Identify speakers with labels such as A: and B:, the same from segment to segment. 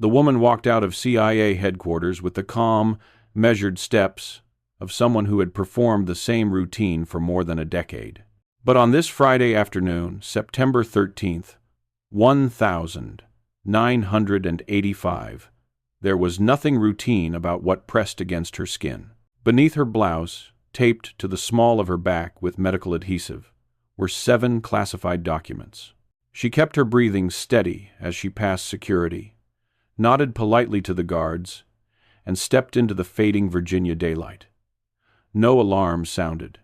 A: The woman walked out of CIA headquarters with the calm, measured steps of someone who had performed the same routine for more than a decade. But on this Friday afternoon, September 13th, 1985, there was nothing routine about what pressed against her skin. Beneath her blouse, taped to the small of her back with medical adhesive, were 7 classified documents. She kept her breathing steady as she passed security, nodded politely to the guards, and stepped into the fading Virginia daylight. No alarm sounded.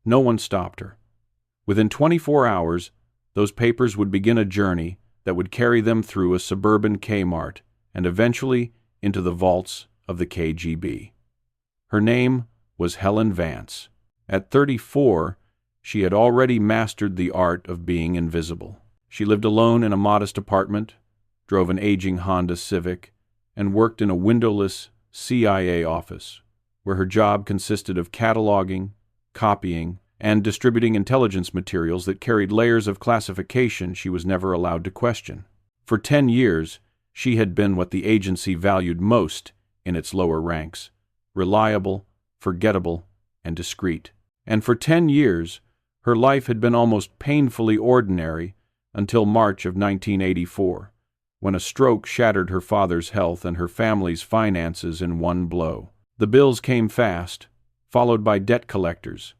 A: No one stopped her. Within 24 hours, those papers would begin a journey that would carry them through a suburban Kmart and eventually into the vaults of the KGB. Her name was Helen Vance. At 34, she had already mastered the art of being invisible. She lived alone in a modest apartment, drove an aging Honda Civic, and worked in a windowless CIA office, where her job consisted of cataloging, copying, and distributing intelligence materials that carried layers of classification she was never allowed to question. For 10 years, she had been what the agency valued most in its lower ranks: reliable, forgettable, and discreet. And for 10 years, her life had been almost painfully ordinary until March of 1984, when a stroke shattered her father's health and her family's finances in one blow. The bills came fast, followed by debt collectors,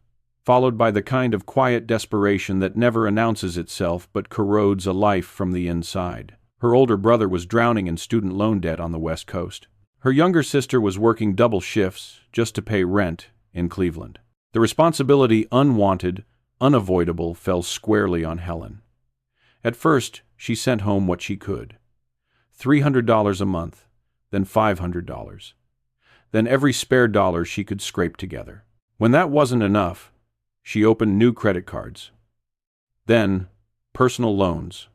A: followed by the kind of quiet desperation that never announces itself but corrodes a life from the inside. Her older brother was drowning in student loan debt on the West Coast. Her younger sister was working double shifts just to pay rent in Cleveland. The responsibility, unwanted, unavoidable, fell squarely on Helen. At first, she sent home what she could: $300 a month, then $500, then every spare dollar she could scrape together. When that wasn't enough, she opened new credit cards, then personal loans,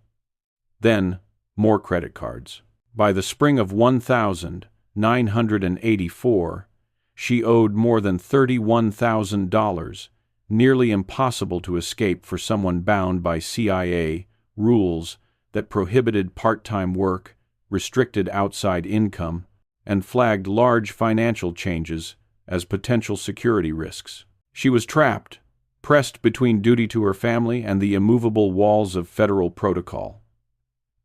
A: then more credit cards. By the spring of 1984, she owed more than $31,000, nearly impossible to escape for someone bound by CIA rules that prohibited part-time work, restricted outside income, and flagged large financial changes as potential security risks. She was trapped, pressed between duty to her family and the immovable walls of federal protocol.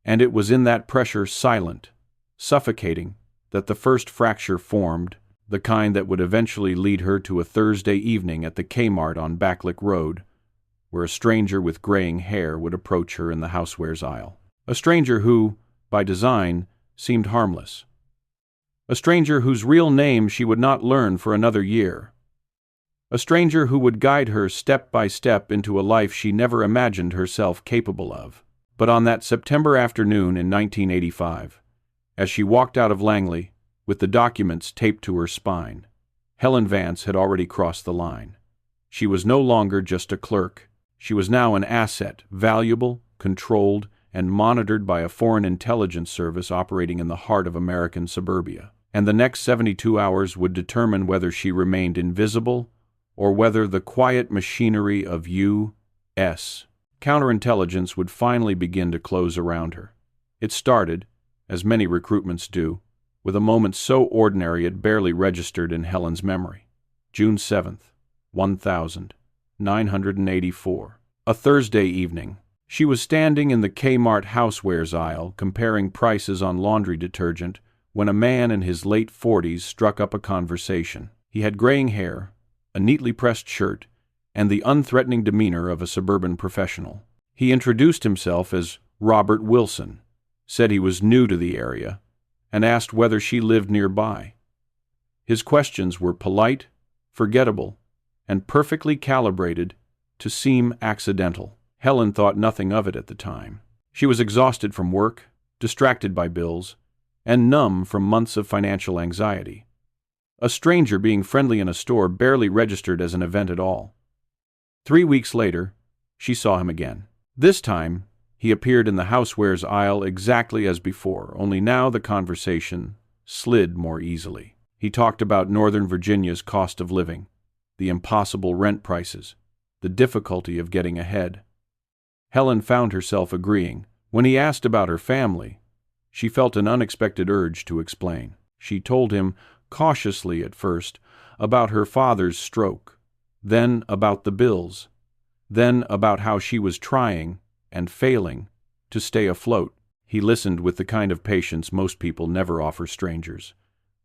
A: And it was in that pressure, silent, suffocating, that the first fracture formed, the kind that would eventually lead her to a Thursday evening at the Kmart on Backlick Road, where a stranger with graying hair would approach her in the housewares aisle. A stranger who, by design, seemed harmless. A stranger whose real name she would not learn for another year. A stranger who would guide her step by step into a life she never imagined herself capable of. But on that September afternoon in 1985, as she walked out of Langley, with the documents taped to her spine, Helen Vance had already crossed the line. She was no longer just a clerk. She was now an asset, valuable, controlled, and monitored by a foreign intelligence service operating in the heart of American suburbia. And the next 72 hours would determine whether she remained invisible or whether the quiet machinery of U.S. counterintelligence would finally begin to close around her. It started, as many recruitments do, with a moment so ordinary it barely registered in Helen's memory. June 7th, 1984. A Thursday evening. She was standing in the Kmart housewares aisle comparing prices on laundry detergent when a man in his late 40s struck up a conversation. He had graying hair, a neatly pressed shirt, and the unthreatening demeanor of a suburban professional. He introduced himself as Robert Wilson, said he was new to the area, and asked whether she lived nearby. His questions were polite, forgettable, and perfectly calibrated to seem accidental. Helen thought nothing of it at the time. She was exhausted from work, distracted by bills, and numb from months of financial anxiety. A stranger being friendly in a store barely registered as an event at all. 3 weeks later, she saw him again. This time, he appeared in the housewares aisle exactly as before, only now the conversation slid more easily. He talked about Northern Virginia's cost of living, the impossible rent prices, the difficulty of getting ahead. Helen found herself agreeing. When he asked about her family, She felt an unexpected urge to explain. She told him, cautiously at first, about her father's stroke, then about the bills, then about how she was trying, and failing, to stay afloat. He listened with the kind of patience most people never offer strangers.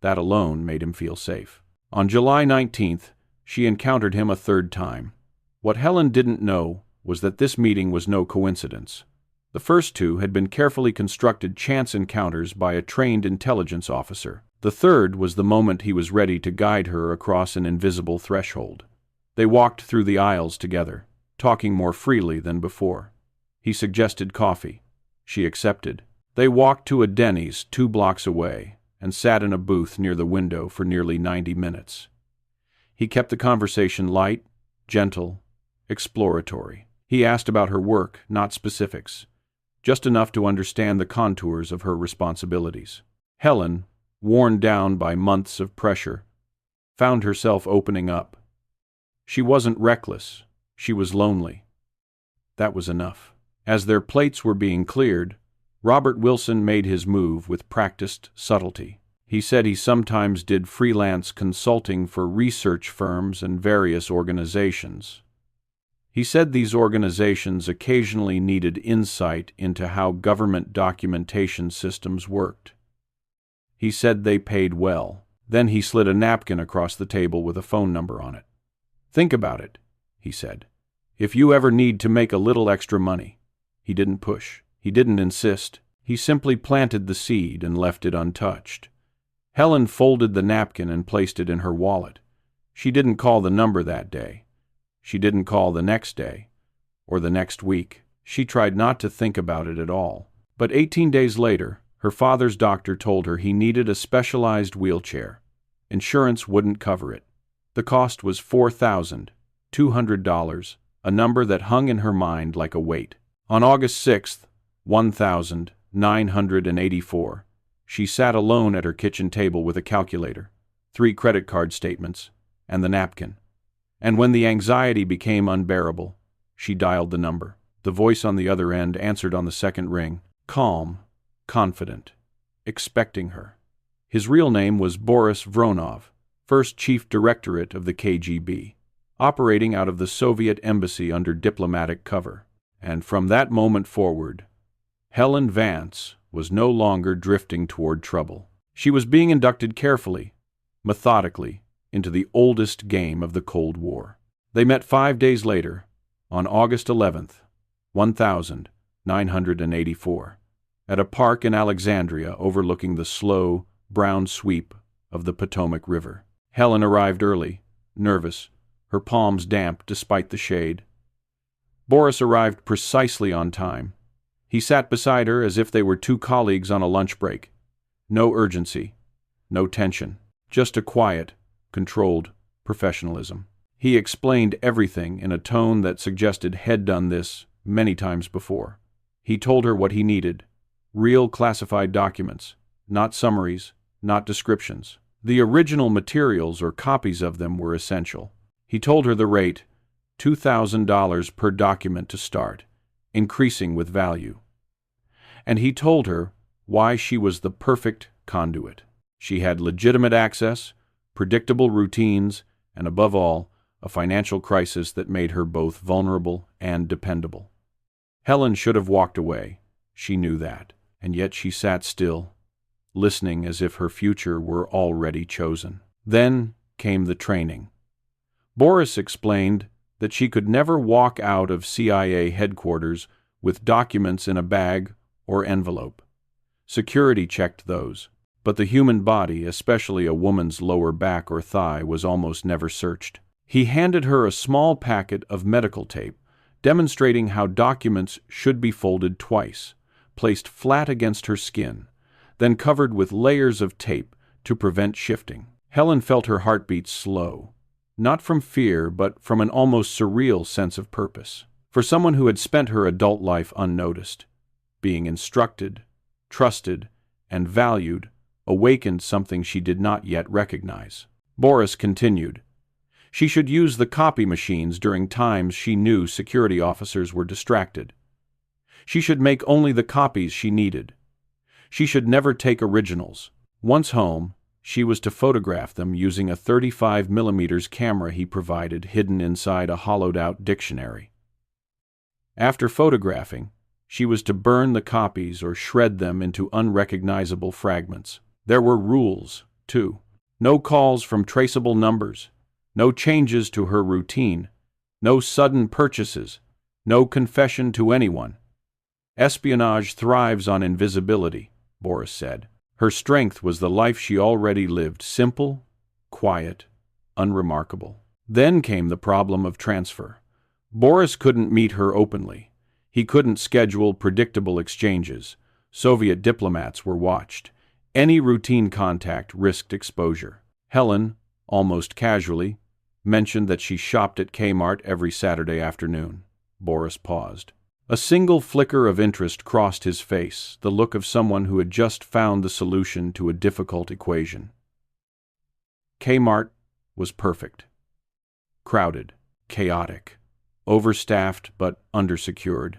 A: That alone made him feel safe. On July 19th, she encountered him a third time. What Helen didn't know was that this meeting was no coincidence. The first two had been carefully constructed chance encounters by a trained intelligence officer. The third was the moment he was ready to guide her across an invisible threshold. They walked through the aisles together, talking more freely than before. He suggested coffee. She accepted. They walked to a Denny's 2 blocks away and sat in a booth near the window for nearly 90 minutes. He kept the conversation light, gentle, exploratory. He asked about her work, not specifics, just enough to understand the contours of her responsibilities. Helen, worn down by months of pressure, found herself opening up. She wasn't reckless. She was lonely. That was enough. As their plates were being cleared, Robert Wilson made his move with practiced subtlety. He said he sometimes did freelance consulting for research firms and various organizations. He said these organizations occasionally needed insight into how government documentation systems worked. He said they paid well. Then he slid a napkin across the table with a phone number on it. "Think about it," he said. "If you ever need to make a little extra money." He didn't push. He didn't insist. He simply planted the seed and left it untouched. Helen folded the napkin and placed it in her wallet. She didn't call the number that day. She didn't call the next day, or the next week. She tried not to think about it at all. But 18 days later, her father's doctor told her he needed a specialized wheelchair. Insurance wouldn't cover it. The cost was $4,200, a number that hung in her mind like a weight. On August 6th, 1984, she sat alone at her kitchen table with a calculator, 3 credit card statements, and the napkin. And when the anxiety became unbearable, she dialed the number. The voice on the other end answered on the second ring, calm, confident, expecting her. His real name was Boris Vronov, first chief directorate of the KGB, operating out of the Soviet embassy under diplomatic cover. And from that moment forward, Helen Vance was no longer drifting toward trouble. She was being inducted carefully, methodically, into the oldest game of the Cold War. They met 5 days later, on August 11th, 1984, at a park in Alexandria overlooking the slow, brown sweep of the Potomac River. Helen arrived early, nervous, her palms damp despite the shade. Boris arrived precisely on time. He sat beside her as if they were 2 colleagues on a lunch break. No urgency, no tension, just a quiet, controlled professionalism. He explained everything in a tone that suggested he'd done this many times before. He told her what he needed: real classified documents, not summaries, not descriptions. The original materials or copies of them were essential. He told her the rate, $2,000 per document to start, increasing with value. And he told her why she was the perfect conduit. She had legitimate access, predictable routines, and above all, a financial crisis that made her both vulnerable and dependable. Helen should have walked away. She knew that. And yet she sat still, listening as if her future were already chosen. Then came the training. Boris explained that she could never walk out of CIA headquarters with documents in a bag or envelope. Security checked those, but the human body, especially a woman's lower back or thigh, was almost never searched. He handed her a small packet of medical tape, demonstrating how documents should be folded twice, placed flat against her skin, then covered with layers of tape to prevent shifting. Helen felt her heartbeat slow, not from fear, but from an almost surreal sense of purpose. For someone who had spent her adult life unnoticed, being instructed, trusted, and valued awakened something she did not yet recognize. Boris continued. She should use the copy machines during times she knew security officers were distracted. She should make only the copies she needed. She should never take originals. Once home, she was to photograph them using a 35mm camera he provided hidden inside a hollowed-out dictionary. After photographing, she was to burn the copies or shred them into unrecognizable fragments. There were rules, too. No calls from traceable numbers, no changes to her routine, no sudden purchases, no confession to anyone. Espionage thrives on invisibility, Boris said. Her strength was the life she already lived, simple, quiet, unremarkable. Then came the problem of transfer. Boris couldn't meet her openly. He couldn't schedule predictable exchanges. Soviet diplomats were watched. Any routine contact risked exposure. Helen, almost casually, mentioned that she shopped at Kmart every Saturday afternoon. Boris paused. A single flicker of interest crossed his face, the look of someone who had just found the solution to a difficult equation. Kmart was perfect. Crowded, chaotic, overstaffed but undersecured.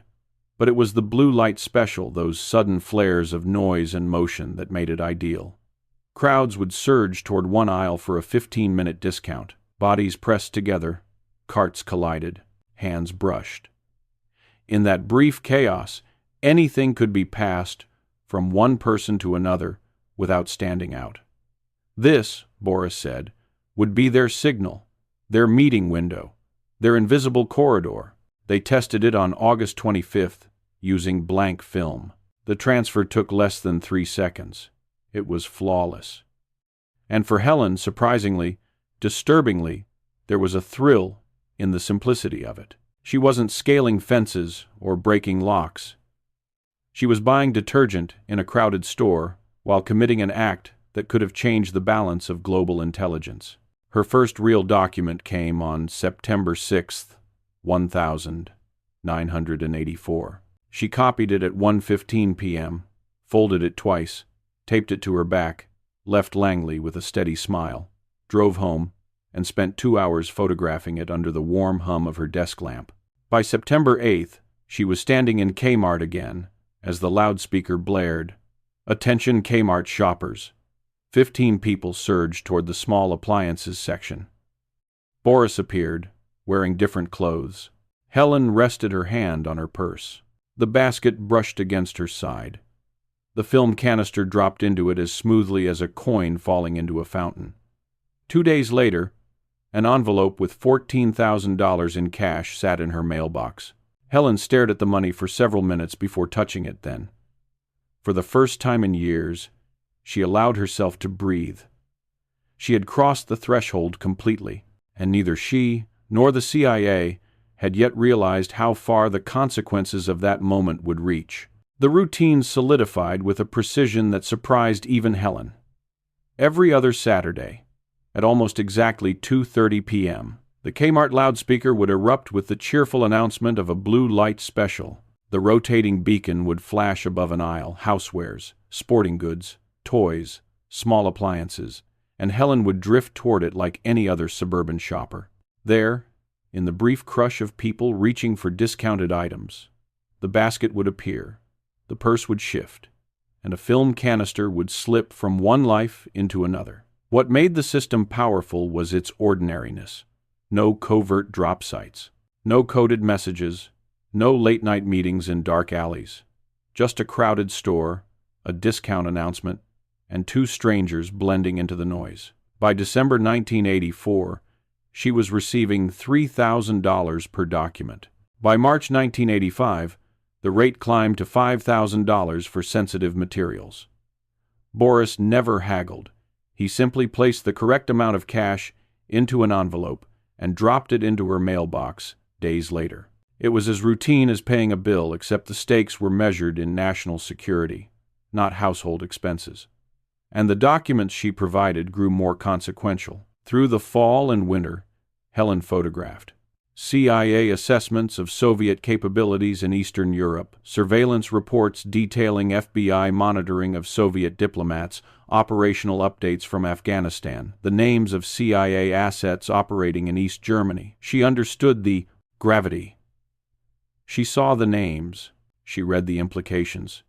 A: But it was the blue light special, those sudden flares of noise and motion, that made it ideal. Crowds would surge toward one aisle for a 15-minute discount. Bodies pressed together, carts collided, hands brushed. In that brief chaos, anything could be passed from one person to another without standing out. This, Boris said, would be their signal, their meeting window, their invisible corridor. They tested it on August 25th using blank film. The transfer took less than 3 seconds. It was flawless. And for Helen, surprisingly, disturbingly, there was a thrill in the simplicity of it. She wasn't scaling fences or breaking locks. She was buying detergent in a crowded store while committing an act that could have changed the balance of global intelligence. Her first real document came on September 6th, 1984. She copied it at 1:15 p.m., folded it twice, taped it to her back, left Langley with a steady smile, drove home, and spent 2 hours photographing it under the warm hum of her desk lamp. By September 8th, she was standing in Kmart again as the loudspeaker blared. "Attention Kmart shoppers." 15 people surged toward the small appliances section. Boris appeared, wearing different clothes. Helen rested her hand on her purse. The basket brushed against her side. The film canister dropped into it as smoothly as a coin falling into a fountain. 2 days later, an envelope with $14,000 in cash sat in her mailbox. Helen stared at the money for several minutes before touching it then. For the first time in years, she allowed herself to breathe. She had crossed the threshold completely, and neither she nor the CIA had yet realized how far the consequences of that moment would reach. The routine solidified with a precision that surprised even Helen. Every other Saturday, at almost exactly 2:30 p.m., the Kmart loudspeaker would erupt with the cheerful announcement of a blue light special. The rotating beacon would flash above an aisle, housewares, sporting goods, toys, small appliances, and Helen would drift toward it like any other suburban shopper. There, in the brief crush of people reaching for discounted items, the basket would appear, the purse would shift, and a film canister would slip from one life into another. What made the system powerful was its ordinariness. No covert drop sites, no coded messages, no late-night meetings in dark alleys. Just a crowded store, a discount announcement, and 2 strangers blending into the noise. By December 1984, she was receiving $3,000 per document. By March 1985, the rate climbed to $5,000 for sensitive materials. Boris never haggled. He simply placed the correct amount of cash into an envelope and dropped it into her mailbox days later. It was as routine as paying a bill, except the stakes were measured in national security, not household expenses. And the documents she provided grew more consequential. Through the fall and winter, Helen photographed CIA assessments of Soviet capabilities in Eastern Europe, surveillance reports detailing FBI monitoring of Soviet diplomats, operational updates from Afghanistan, the names of CIA assets operating in East Germany. She understood the gravity. She saw the names. She read the implications.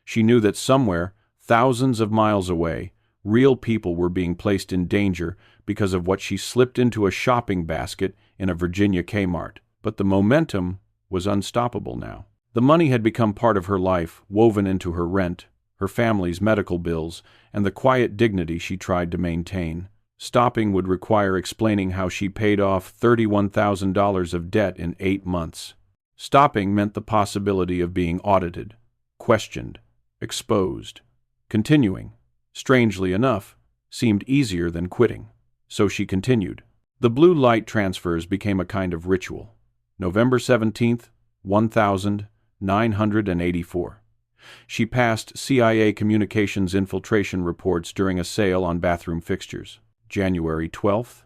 A: She knew that somewhere, thousands of miles away, real people were being placed in danger because of what she slipped into a shopping basket in a Virginia Kmart. But the momentum was unstoppable now. The money had become part of her life, woven into her rent, her family's medical bills, and the quiet dignity she tried to maintain. Stopping would require explaining how she paid off $31,000 of debt in 8 months. Stopping meant the possibility of being audited, questioned, exposed. Continuing, strangely enough, seemed easier than quitting. So she continued. The blue light transfers became a kind of ritual. November 17th, 1984. She passed CIA communications infiltration reports during a sale on bathroom fixtures. January 12th,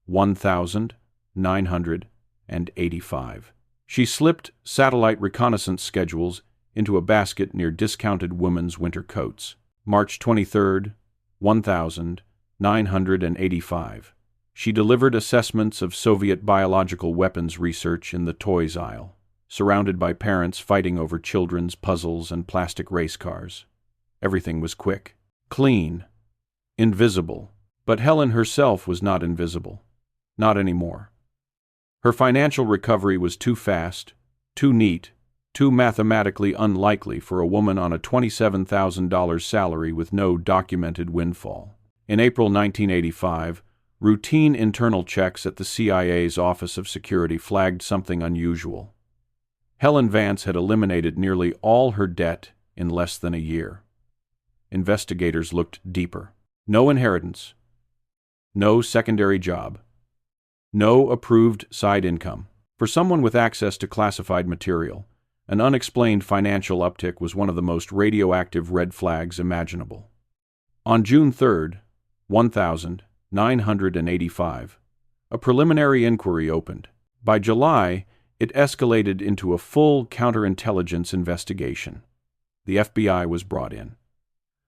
A: 1985. She slipped satellite reconnaissance schedules into a basket near discounted women's winter coats. March 23rd, 1985. She delivered assessments of Soviet biological weapons research in the toys aisle, surrounded by parents fighting over children's puzzles and plastic race cars. Everything was quick, clean, invisible. But Helen herself was not invisible. Not anymore. Her financial recovery was too fast, too neat, too mathematically unlikely for a woman on a $27,000 salary with no documented windfall. In April 1985, routine internal checks at the CIA's Office of Security flagged something unusual. Helen Vance had eliminated nearly all her debt in less than a year. Investigators looked deeper. No inheritance. No secondary job. No approved side income. For someone with access to classified material, an unexplained financial uptick was one of the most radioactive red flags imaginable. On June 3rd, 1985, a preliminary inquiry opened. By July, it escalated into a full counterintelligence investigation. The FBI was brought in.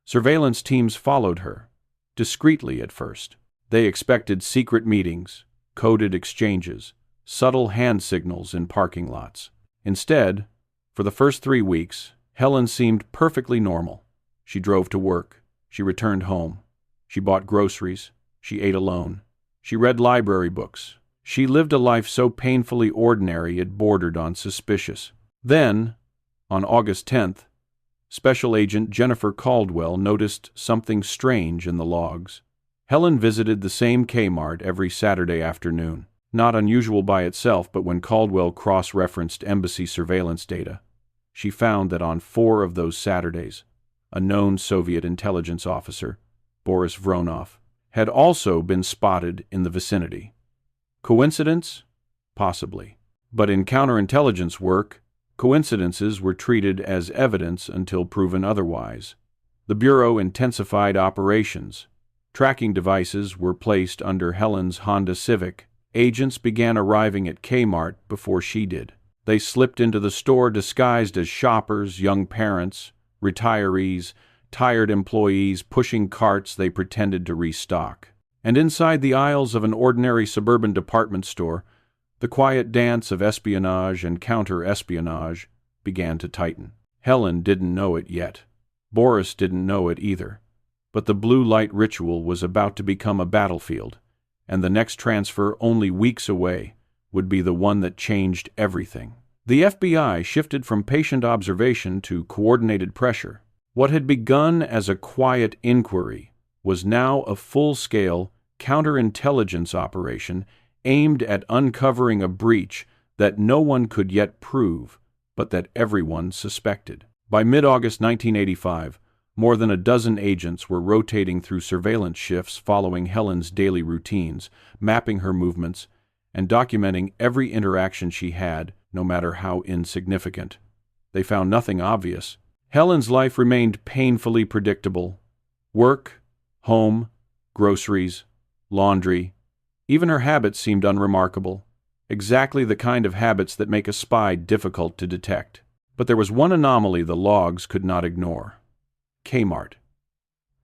A: Surveillance teams followed her, discreetly at first. They expected secret meetings, coded exchanges, subtle hand signals in parking lots. Instead, for the first 3 weeks, Helen seemed perfectly normal. She drove to work. She returned home. She bought groceries. She ate alone. She read library books. She lived a life so painfully ordinary it bordered on suspicious. Then, on August 10th, Special Agent Jennifer Caldwell noticed something strange in the logs. Helen visited the same Kmart every Saturday afternoon. Not unusual by itself, but when Caldwell cross-referenced embassy surveillance data, she found that on 4 of those Saturdays, a known Soviet intelligence officer, Boris Vronov, had also been spotted in the vicinity. Coincidence? Possibly. But in counterintelligence work, coincidences were treated as evidence until proven otherwise. The Bureau intensified operations. Tracking devices were placed under Helen's Honda Civic. Agents began arriving at Kmart before she did. They slipped into the store disguised as shoppers, young parents, retirees, tired employees pushing carts they pretended to restock. And inside the aisles of an ordinary suburban department store, the quiet dance of espionage and counter-espionage began to tighten. Helen didn't know it yet. Boris didn't know it either. But the blue light ritual was about to become a battlefield, and the next transfer, only weeks away, would be the one that changed everything. The FBI shifted from patient observation to coordinated pressure. What had begun as a quiet inquiry was now a full-scale counterintelligence operation aimed at uncovering a breach that no one could yet prove, but that everyone suspected. By mid-August 1985, more than a dozen agents were rotating through surveillance shifts following Helen's daily routines, mapping her movements, and documenting every interaction she had, no matter how insignificant. They found nothing obvious. Helen's life remained painfully predictable. Work, home, groceries, laundry. Even her habits seemed unremarkable. Exactly the kind of habits that make a spy difficult to detect. But there was one anomaly the logs could not ignore. Kmart.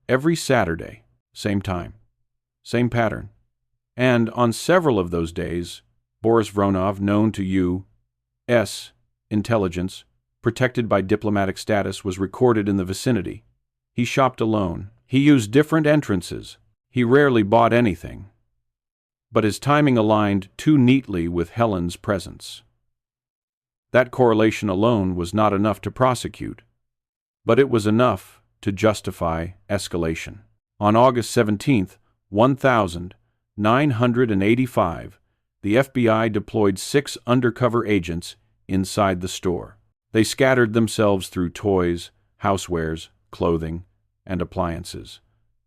A: Every Saturday, same time, same pattern. And on several of those days, Boris Vronov, known to U.S. intelligence, protected by diplomatic status, was recorded in the vicinity. He shopped alone. He used different entrances. He rarely bought anything. But his timing aligned too neatly with Helen's presence. That correlation alone was not enough to prosecute, but it was enough to justify escalation. On August 17, 1985, the FBI deployed 6 undercover agents inside the store. They scattered themselves through toys, housewares, clothing, and appliances,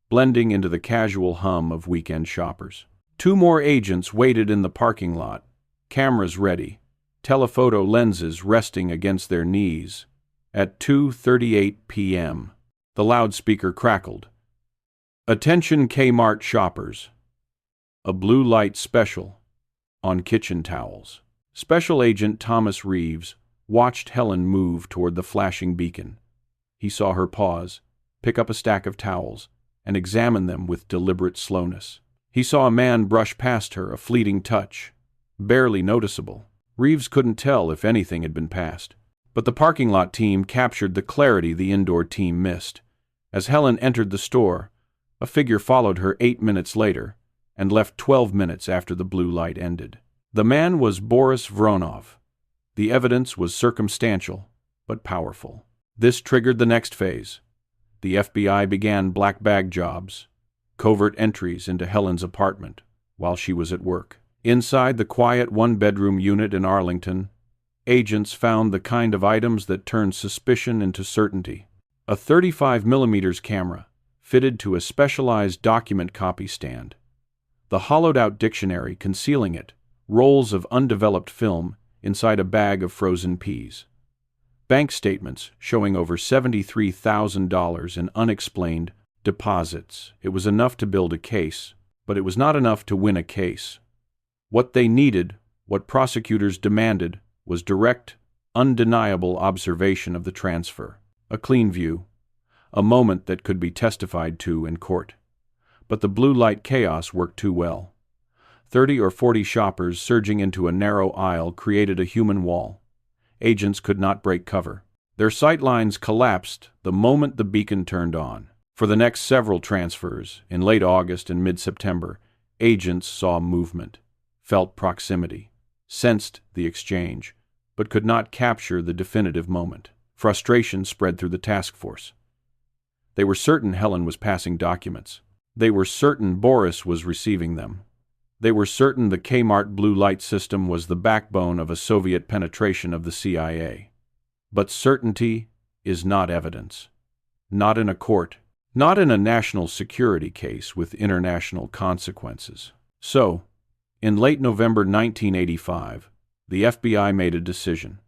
A: blending into the casual hum of weekend shoppers. 2 more agents waited in the parking lot, cameras ready, telephoto lenses resting against their knees. At 2:38 p.m., the loudspeaker crackled. "Attention Kmart shoppers. A blue light special on kitchen towels." Special Agent Thomas Reeves watched Helen move toward the flashing beacon. He saw her pause, pick up a stack of towels, and examine them with deliberate slowness. He saw a man brush past her, a fleeting touch, barely noticeable. Reeves couldn't tell if anything had been passed. But the parking lot team captured the clarity the indoor team missed. As Helen entered the store, a figure followed her 8 minutes later and left 12 minutes after the blue light ended. The man was Boris Vronov. The evidence was circumstantial, but powerful. This triggered the next phase. The FBI began black bag jobs, covert entries into Helen's apartment while she was at work. Inside the quiet one-bedroom unit in Arlington, agents found the kind of items that turned suspicion into certainty. A 35mm camera fitted to a specialized document copy stand, the hollowed-out dictionary concealing it, rolls of undeveloped film inside a bag of frozen peas, bank statements showing over $73,000 in unexplained deposits. It was enough to build a case, but it was not enough to win a case. What they needed, what prosecutors demanded, was direct, undeniable observation of the transfer, a clean view, a moment that could be testified to in court. But the blue light chaos worked too well. 30 or 40 shoppers surging into a narrow aisle created a human wall. Agents could not break cover. Their sight lines collapsed the moment the beacon turned on. For the next several transfers, in late August and mid-September, agents saw movement, felt proximity, sensed the exchange, but could not capture the definitive moment. Frustration spread through the task force. They were certain Helen was passing documents. They were certain Boris was receiving them. They were certain the Kmart blue light system was the backbone of a Soviet penetration of the CIA. But certainty is not evidence. Not in a court. Not in a national security case with international consequences. So, in late November 1985, the FBI made a decision.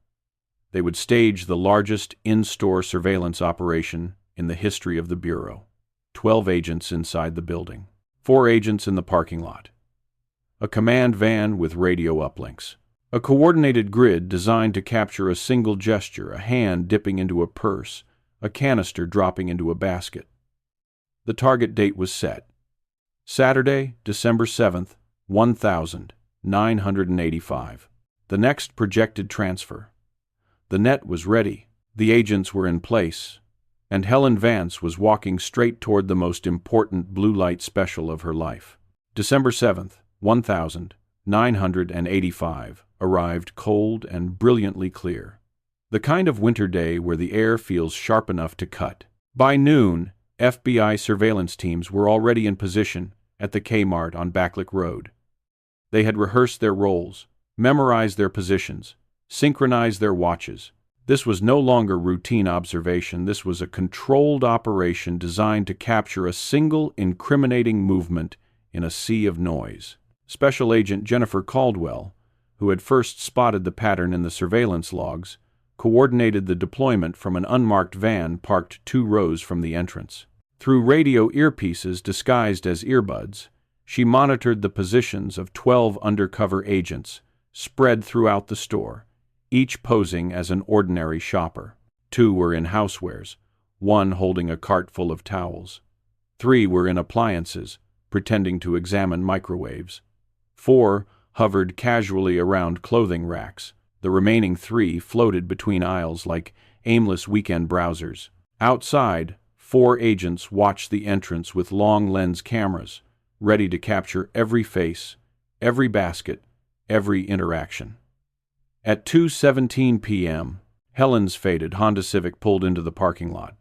A: They would stage the largest in-store surveillance operation in the history of the Bureau. 12 agents inside the building. 4 agents in the parking lot. A command van with radio uplinks. A coordinated grid designed to capture a single gesture, a hand dipping into a purse, a canister dropping into a basket. The target date was set. Saturday, December 7th, 1985. The next projected transfer. The net was ready, the agents were in place, and Helen Vance was walking straight toward the most important blue light special of her life. December 7th, 1985 arrived cold and brilliantly clear. The kind of winter day where the air feels sharp enough to cut. By noon, FBI surveillance teams were already in position at the Kmart on Backlick Road. They had rehearsed their roles, memorized their positions, synchronized their watches. This was no longer routine observation. This was a controlled operation designed to capture a single incriminating movement in a sea of noise. Special Agent Jennifer Caldwell, who had first spotted the pattern in the surveillance logs, coordinated the deployment from an unmarked van parked 2 rows from the entrance. Through radio earpieces disguised as earbuds, she monitored the positions of 12 undercover agents spread throughout the store, each posing as an ordinary shopper. 2 were in housewares, 1 holding a cart full of towels. 3 were in appliances, pretending to examine microwaves. 4 hovered casually around clothing racks, The remaining 3 floated between aisles like aimless weekend browsers. Outside, 4 agents watched the entrance with long lens cameras, ready to capture every face, every basket, every interaction. At 2:17 p.m., Helen's faded Honda Civic pulled into the parking lot.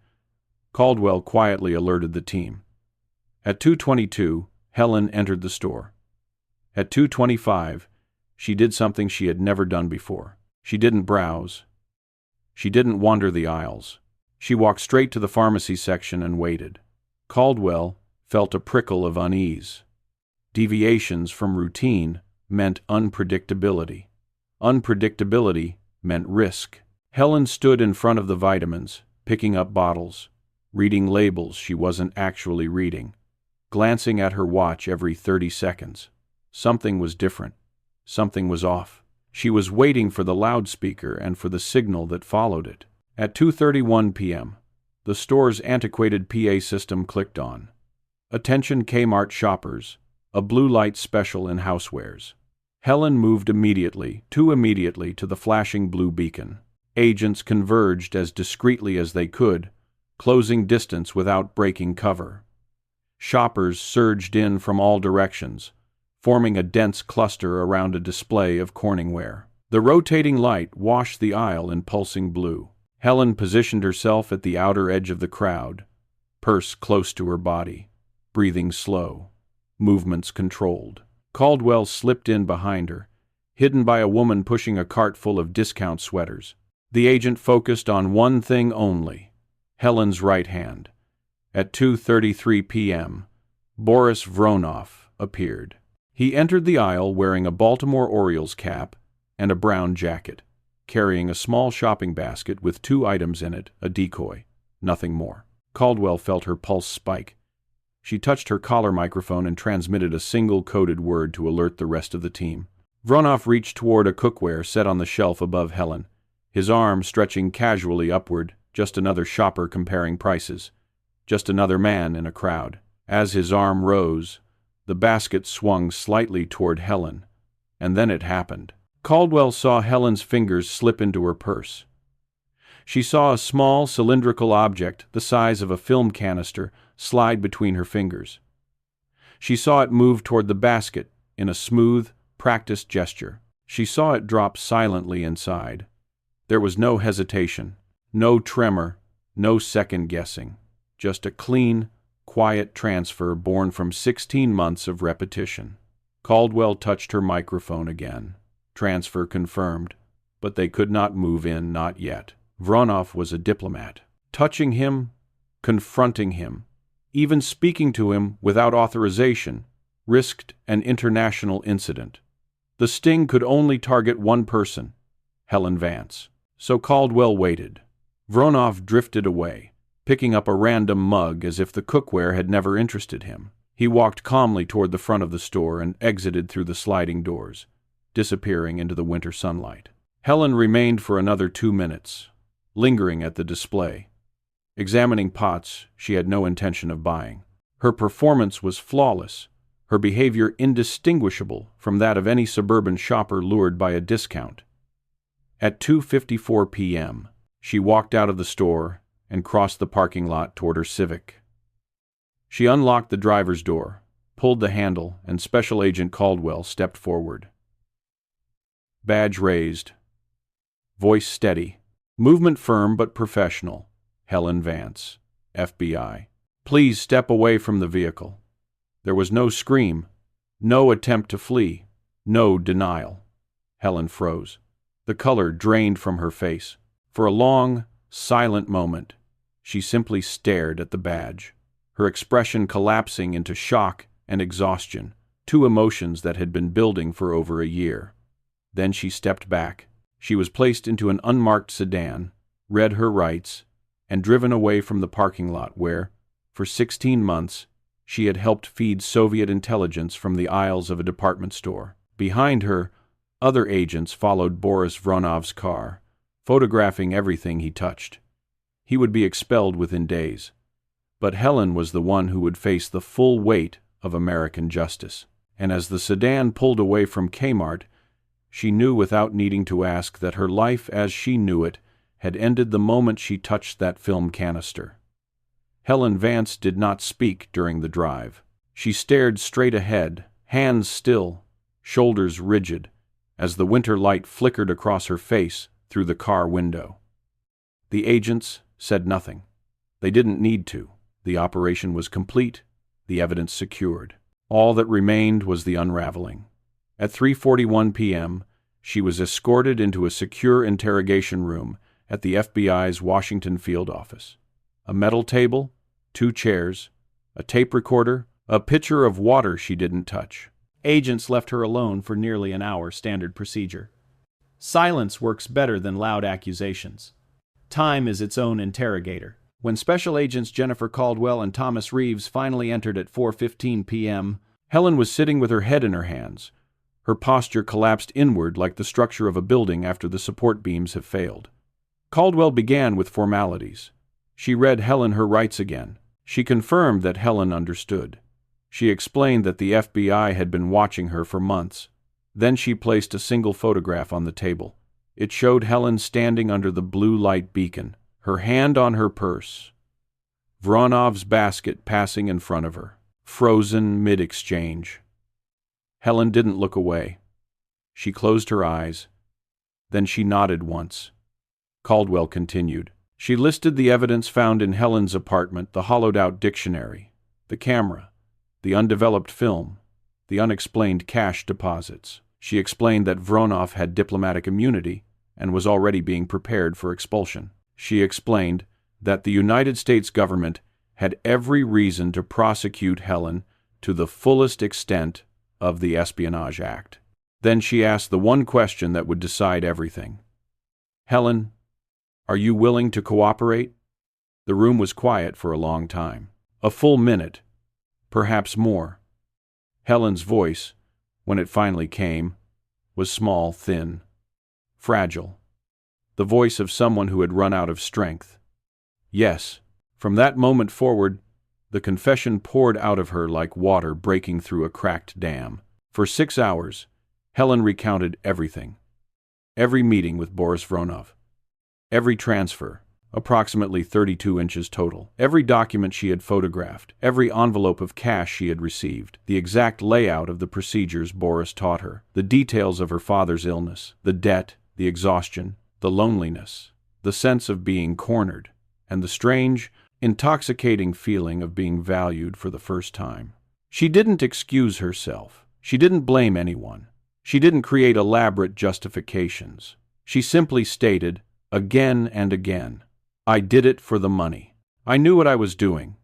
A: Caldwell quietly alerted the team. At 2:22, Helen entered the store. At 2:25, she did something she had never done before. She didn't browse. She didn't wander the aisles. She walked straight to the pharmacy section and waited. Caldwell felt a prickle of unease. Deviations from routine meant unpredictability. Unpredictability meant risk. Helen stood in front of the vitamins, picking up bottles, reading labels she wasn't actually reading, glancing at her watch every 30 seconds. Something was different. Something was off. She was waiting for the loudspeaker and for the signal that followed it. At 2:31 p.m., the store's antiquated PA system clicked on. Attention Kmart shoppers, a blue light special in housewares. Helen moved immediately to the flashing blue beacon. Agents converged as discreetly as they could, closing distance without breaking cover. Shoppers surged in from all directions, forming a dense cluster around a display of Corningware. The rotating light washed the aisle in pulsing blue. Helen positioned herself at the outer edge of the crowd, purse close to her body, breathing slow, movements controlled. Caldwell slipped in behind her, hidden by a woman pushing a cart full of discount sweaters. The agent focused on one thing only: Helen's right hand. At 2:33 p.m., Boris Vronov appeared. He entered the aisle wearing a Baltimore Orioles cap and a brown jacket, carrying a small shopping basket with 2 items in it, a decoy, nothing more. Caldwell felt her pulse spike. She touched her collar microphone and transmitted a single coded word to alert the rest of the team. Vronov reached toward a cookware set on the shelf above Helen, his arm stretching casually upward, just another shopper comparing prices, just another man in a crowd. As his arm rose, the basket swung slightly toward Helen, and then it happened. Caldwell saw Helen's fingers slip into her purse. She saw a small cylindrical object the size of a film canister slide between her fingers. She saw it move toward the basket in a smooth, practiced gesture. She saw it drop silently inside. There was no hesitation, no tremor, no second guessing, just a clean, quiet transfer born from 16 months of repetition. Caldwell touched her microphone again. Transfer confirmed, but they could not move in, not yet. Vronov was a diplomat. Touching him, confronting him, even speaking to him without authorization, risked an international incident. The sting could only target one person, Helen Vance. So Caldwell waited. Vronov drifted away, picking up a random mug as if the cookware had never interested him. He walked calmly toward the front of the store and exited through the sliding doors, disappearing into the winter sunlight. Helen remained for another 2 minutes, lingering at the display, examining pots she had no intention of buying. Her performance was flawless, her behavior indistinguishable from that of any suburban shopper lured by a discount. At 2:54 p.m., she walked out of the store and crossed the parking lot toward her Civic. She unlocked the driver's door, pulled the handle, and Special Agent Caldwell stepped forward. Badge raised. Voice steady. Movement firm but professional. Helen Vance, FBI. Please step away from the vehicle. There was no scream, no attempt to flee, no denial. Helen froze. The color drained from her face. For a long, silent moment, she simply stared at the badge, her expression collapsing into shock and exhaustion, 2 emotions that had been building for over a year. Then she stepped back. She was placed into an unmarked sedan, read her rights, and driven away from the parking lot where, for 16 months, she had helped feed Soviet intelligence from the aisles of a department store. Behind her, other agents followed Boris Vronov's car, photographing everything he touched. He would be expelled within days. But Helen was the one who would face the full weight of American justice. And as the sedan pulled away from Kmart, She knew without needing to ask that her life as she knew it had ended the moment she touched that film canister. Helen Vance did not speak during the drive. She stared straight ahead, hands still, shoulders rigid, as the winter light flickered across her face through the car window. The agents said nothing. They didn't need to. The operation was complete, the evidence secured. All that remained was the unraveling. At 3:41 p.m., she was escorted into a secure interrogation room at the FBI's Washington field office. A metal table, 2 chairs, a tape recorder, a pitcher of water she didn't touch. Agents left her alone for nearly an hour, standard procedure. Silence works better than loud accusations. Time is its own interrogator. When Special Agents Jennifer Caldwell and Thomas Reeves finally entered at 4:15 p.m., Helen was sitting with her head in her hands. Her posture collapsed inward like the structure of a building after the support beams have failed. Caldwell began with formalities. She read Helen her rights again. She confirmed that Helen understood. She explained that the FBI had been watching her for months. Then she placed a single photograph on the table. It showed Helen standing under the blue light beacon, her hand on her purse. Vronov's basket passing in front of her, frozen mid-exchange. Helen didn't look away. She closed her eyes. Then she nodded once. Caldwell continued. She listed the evidence found in Helen's apartment, the hollowed-out dictionary, the camera, the undeveloped film, the unexplained cash deposits. She explained that Vronov had diplomatic immunity and was already being prepared for expulsion. She explained that the United States government had every reason to prosecute Helen to the fullest extent of the Espionage Act. Then she asked the one question that would decide everything. "Helen, are you willing to cooperate?" The room was quiet for a long time. A full minute, perhaps more. Helen's voice, when it finally came, was small, thin, fragile. The voice of someone who had run out of strength. Yes, from that moment forward, the confession poured out of her like water breaking through a cracked dam. For 6 hours, Helen recounted everything. Every meeting with Boris Vronov. Every transfer, approximately 32 inches total. Every document she had photographed. Every envelope of cash she had received. The exact layout of the procedures Boris taught her. The details of her father's illness. The debt, the exhaustion, the loneliness. The sense of being cornered. And the strange, intoxicating feeling of being valued for the first time. She didn't excuse herself. She didn't blame anyone. She didn't create elaborate justifications. She simply stated, again and again, "I did it for the money. I knew what I was doing.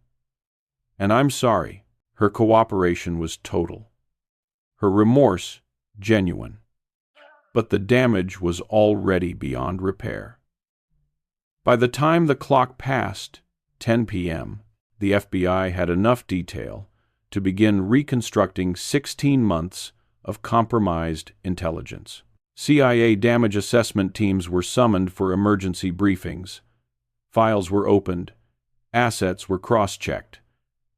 A: And I'm sorry." Her cooperation was total. Her remorse, genuine. But the damage was already beyond repair. By the time the clock passed 10 p.m., the FBI had enough detail to begin reconstructing 16 months of compromised intelligence. CIA damage assessment teams were summoned for emergency briefings. Files were opened. Assets were cross-checked.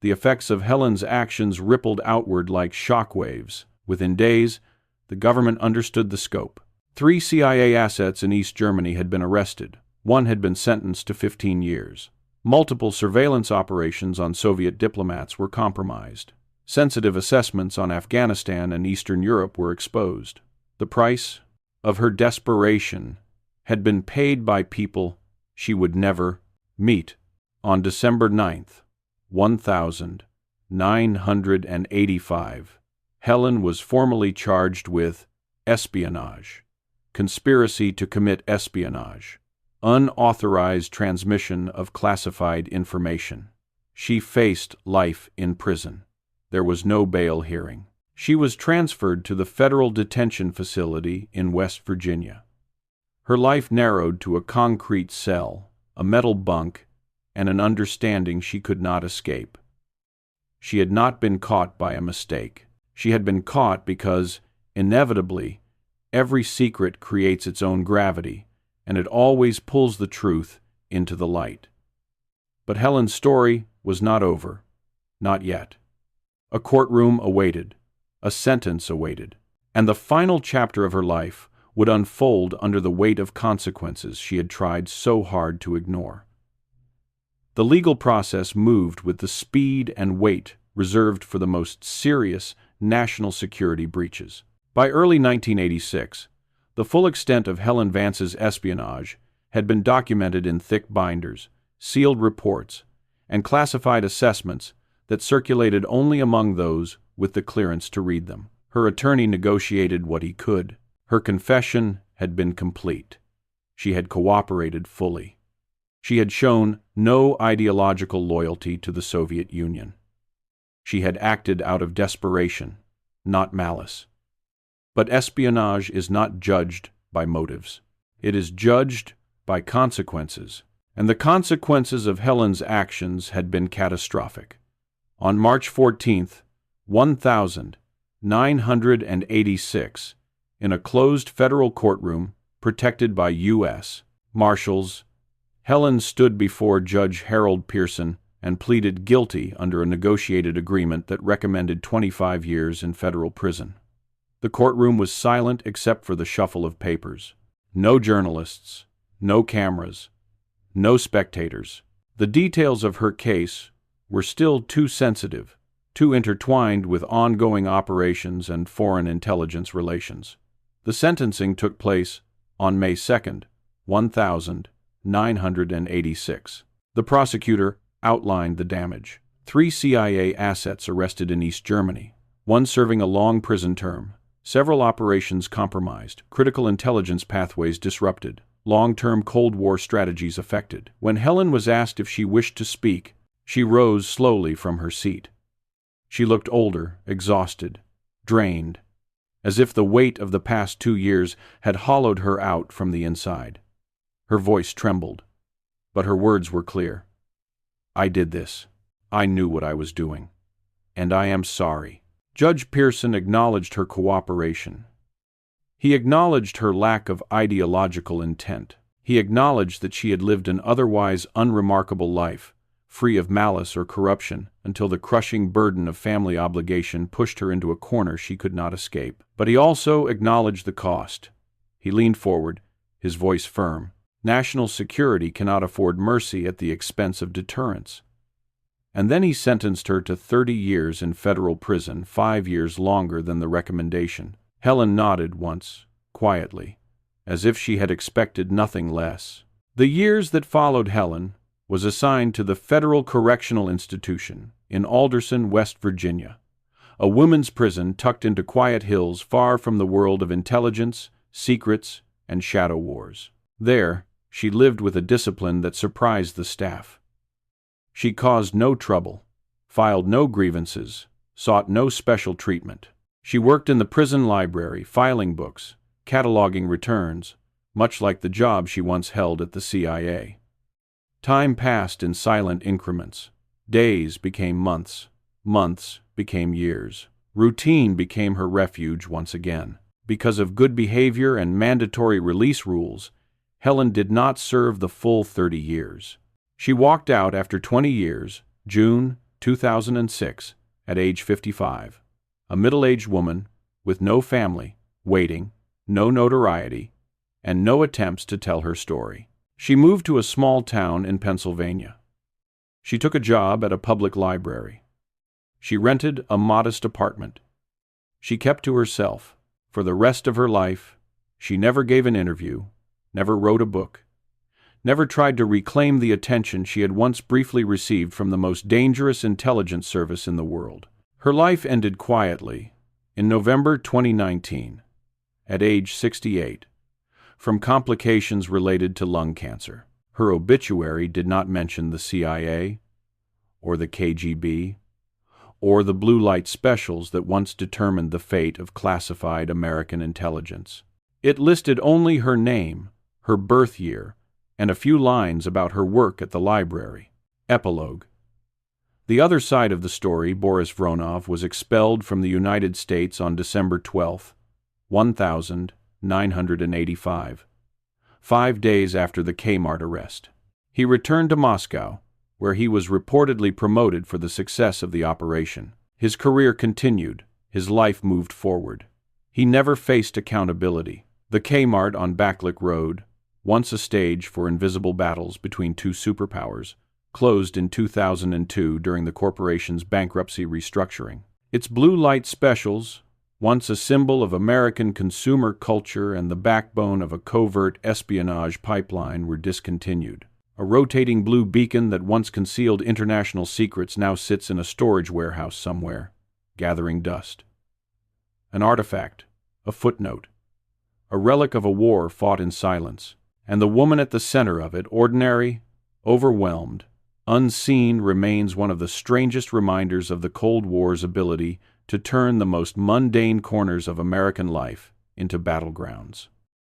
A: The effects of Helen's actions rippled outward like shockwaves. Within days, the government understood the scope. 3 CIA assets in East Germany had been arrested. 1 had been sentenced to 15 years. Multiple surveillance operations on Soviet diplomats were compromised. Sensitive assessments on Afghanistan and Eastern Europe were exposed. The price of her desperation had been paid by people she would never meet. On December 9th, 1985, Helen was formally charged with espionage, conspiracy to commit espionage, unauthorized transmission of classified information. She faced life in prison. There was no bail hearing. She was transferred to the federal detention facility in West Virginia. Her life narrowed to a concrete cell, a metal bunk, and an understanding she could not escape. She had not been caught by a mistake. She had been caught because, inevitably, every secret creates its own gravity, and it always pulls the truth into the light. But Helen's story was not over. Not yet. A courtroom awaited. A sentence awaited. And the final chapter of her life would unfold under the weight of consequences she had tried so hard to ignore. The legal process moved with the speed and weight reserved for the most serious national security breaches. By early 1986, the full extent of Helen Vance's espionage had been documented in thick binders, sealed reports, and classified assessments that circulated only among those with the clearance to read them. Her attorney negotiated what he could. Her confession had been complete. She had cooperated fully. She had shown no ideological loyalty to the Soviet Union. She had acted out of desperation, not malice. But espionage is not judged by motives. It is judged by consequences, and the consequences of Helen's actions had been catastrophic. On March 14th, 1986, in a closed federal courtroom protected by U.S. Marshals, Helen stood before Judge Harold Pearson and pleaded guilty under a negotiated agreement that recommended 25 years in federal prison. The courtroom was silent except for the shuffle of papers. No journalists, no cameras, no spectators. The details of her case were still too sensitive, too intertwined with ongoing operations and foreign intelligence relations. The sentencing took place on May 2nd, 1986. The prosecutor outlined the damage. 3 CIA assets arrested in East Germany, 1 serving a long prison term, several operations compromised, critical intelligence pathways disrupted, long-term Cold War strategies affected. When Helen was asked if she wished to speak, she rose slowly from her seat. She looked older, exhausted, drained, as if the weight of the past 2 years had hollowed her out from the inside. Her voice trembled, but her words were clear. I did this. I knew what I was doing. And I am sorry. Judge Pearson acknowledged her cooperation. He acknowledged her lack of ideological intent. He acknowledged that she had lived an otherwise unremarkable life, free of malice or corruption, until the crushing burden of family obligation pushed her into a corner she could not escape. But he also acknowledged the cost. He leaned forward, his voice firm. National security cannot afford mercy at the expense of deterrence. And then he sentenced her to 30 years in federal prison, 5 years longer than the recommendation. Helen nodded once, quietly, as if she had expected nothing less. The years that followed Helen was assigned to the Federal Correctional Institution in Alderson, West Virginia, a women's prison tucked into quiet hills far from the world of intelligence, secrets, and shadow wars. There, she lived with a discipline that surprised the staff. She caused no trouble, filed no grievances, sought no special treatment. She worked in the prison library, filing books, cataloging returns, much like the job she once held at the CIA. Time passed in silent increments. Days became months. Months became years. Routine became her refuge once again. Because of good behavior and mandatory release rules, Helen did not serve the full 30 years. She walked out after 20 years, June 2006, at age 55. A middle-aged woman with no family, waiting, no notoriety, and no attempts to tell her story. She moved to a small town in Pennsylvania. She took a job at a public library. She rented a modest apartment. She kept to herself. For the rest of her life, she never gave an interview, never wrote a book, never tried to reclaim the attention she had once briefly received from the most dangerous intelligence service in the world. Her life ended quietly in November 2019, at age 68, from complications related to lung cancer. Her obituary did not mention the CIA, or the KGB, or the blue light specials that once determined the fate of classified American intelligence. It listed only her name, her birth year, and a few lines about her work at the library. Epilogue. The other side of the story, Boris Vronov was expelled from the United States on December 12, 1985, 5 days after the Kmart arrest. He returned to Moscow, where he was reportedly promoted for the success of the operation. His career continued, his life moved forward. He never faced accountability, The Kmart on Backlick Road, once a stage for invisible battles between two superpowers, closed in 2002 during the corporation's bankruptcy restructuring. Its blue light specials, once a symbol of American consumer culture and the backbone of a covert espionage pipeline, were discontinued. A rotating blue beacon that once concealed international secrets now sits in a storage warehouse somewhere, gathering dust. An artifact, a footnote, a relic of a war fought in silence, and the woman at the center of it, ordinary, overwhelmed, unseen, remains one of the strangest reminders of the Cold War's ability to turn the most mundane corners of American life into battlegrounds.